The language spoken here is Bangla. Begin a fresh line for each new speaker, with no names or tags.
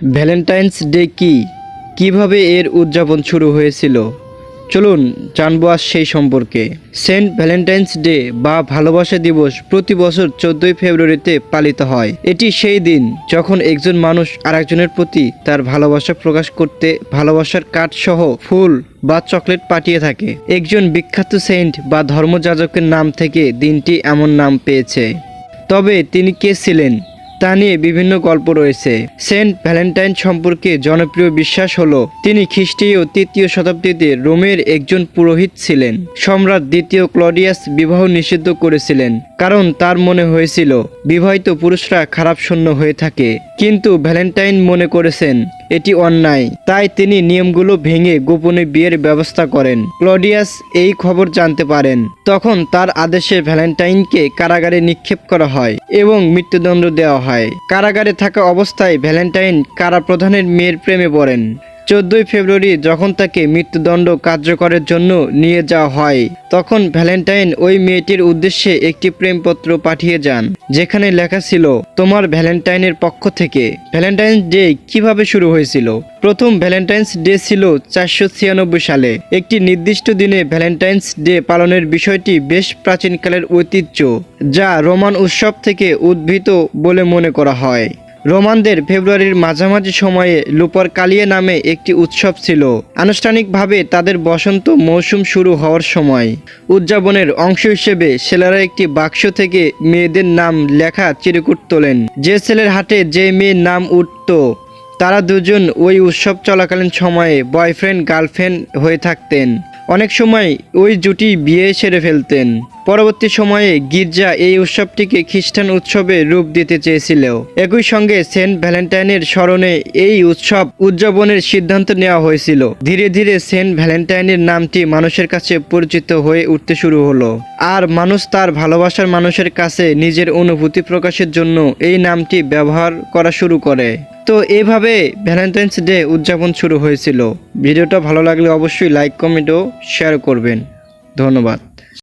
ভ্যালেন্টাইন্স ডে কি, কিভাবে এর উদযাপন শুরু হয়েছিল, চলুন জানবো আজ সেই সম্পর্কে। সেন্ট ভ্যালেন্টাইন্স ডে বা ভালোবাসা দিবস প্রতি বছর 14ই ফেব্রুয়ারিতে পালিত হয়। এটি সেই দিন যখন একজন মানুষ আরেকজনের প্রতি তার ভালোবাসা প্রকাশ করতে ভালোবাসার কার্ড সহ ফুল বা চকলেট পাঠিয়ে থাকে। একজন বিখ্যাত সেন্ট বা ধর্মযাজকের নাম থেকে দিনটি এমন নাম পেয়েছে। তবে তিনি কে ছিলেন তা নিয়ে বিভিন্ন গল্প রয়েছে। সেন্ট ভ্যালেন্টাইন সম্পর্কে জনপ্রিয় বিশ্বাস হলো তিনি খ্রিস্টীয় 3য় শতাব্দীতে রোমের একজন পুরোহিত ছিলেন। সম্রাট 2য় ক্লডিয়াস বিবাহ নিষিদ্ধ করেছিলেন, কারণ তার মনে হয়েছিল বিবাহিত পুরুষরা খারাপ শূন্য হয়ে থাকে। কিন্তু ভ্যালেন্টাইন মনে করেছেন এটি অন্যায়, তাই তিনি নিয়মগুলো ভেঙে গোপনে বিয়ের ব্যবস্থা করেন। ক্লডিয়াস এই খবর জানতে পারেন, তখন তার আদেশে ভ্যালেন্টাইনকে কারাগারে নিক্ষেপ করা হয় এবং মৃত্যুদণ্ড দেওয়া হয়। কারাগারে থাকা অবস্থায় ভ্যালেন্টাইন কারাপ্রধানের মেয়ের প্রেমে পড়েন। 14ই ফেব্রুয়ারি যখন তাকে মৃত্যুদণ্ড কার্যকরের জন্য নিয়ে যাওয়া হয়, তখন ভ্যালেন্টাইন ওই মেয়েটির উদ্দেশ্যে একটি প্রেমপত্র পাঠিয়ে যান, যেখানে লেখা ছিল তোমার ভ্যালেন্টাইনের পক্ষ থেকে। ভ্যালেন্টাইন্স ডে কিভাবে শুরু হয়েছিল? প্রথম ভ্যালেন্টাইন্স ডে ছিল 496 সালে। একটি নির্দিষ্ট দিনে ভ্যালেন্টাইন্স ডে পালনের বিষয়টি বেশ প্রাচীনকালের ঐতিহ্য, যা রোমান উৎসব থেকে উদ্ভূত বলে মনে করা হয়। রোমানদের ফেব্রুয়ারির মাঝামাঝি সময়ে লুপারকালিয়া নামে একটি উৎসব ছিল, আনুষ্ঠানিকভাবে তাদের বসন্ত মৌসুম শুরু হওয়ার সময়। উদযাপনের অংশ হিসেবে ছেলেরা একটি বাক্স থেকে মেয়েদের নাম লেখা চিরকুট তোলেন। যে ছেলের হাতে যে মেয়ের নাম উঠত, তারা দুজন ওই উৎসব চলাকালীন সময়ে বয়ফ্রেন্ড গার্লফ্রেন্ড হয়ে থাকতেন। অনেক সময় ওই জুটি বিয়ে সেরে ফেলতেন। পরবর্তী সময়ে গির্জা এই উৎসবটিকে খ্রিস্টান উৎসবে রূপ দিতে চেয়েছিল। একই সঙ্গে সেন্ট ভ্যালেন্টাইনের স্মরণে এই উৎসব উদযাপনের সিদ্ধান্ত নেওয়া হয়েছিল। ধীরে ধীরে সেন্ট ভ্যালেন্টাইনের নামটি মানুষের কাছে পরিচিত হয়ে উঠতে শুরু হলো, আর মানুষ তার ভালোবাসার মানুষের কাছে নিজের অনুভূতি প্রকাশের জন্য এই নামটি ব্যবহার করা শুরু করে। তো এভাবে ভ্যালেন্টাইন্স ডে উদযাপন শুরু হয়েছিল। ভিডিওটা ভালো লাগলে অবশ্যই লাইক, কমেন্ট ও শেয়ার করবেন। ধন্যবাদ।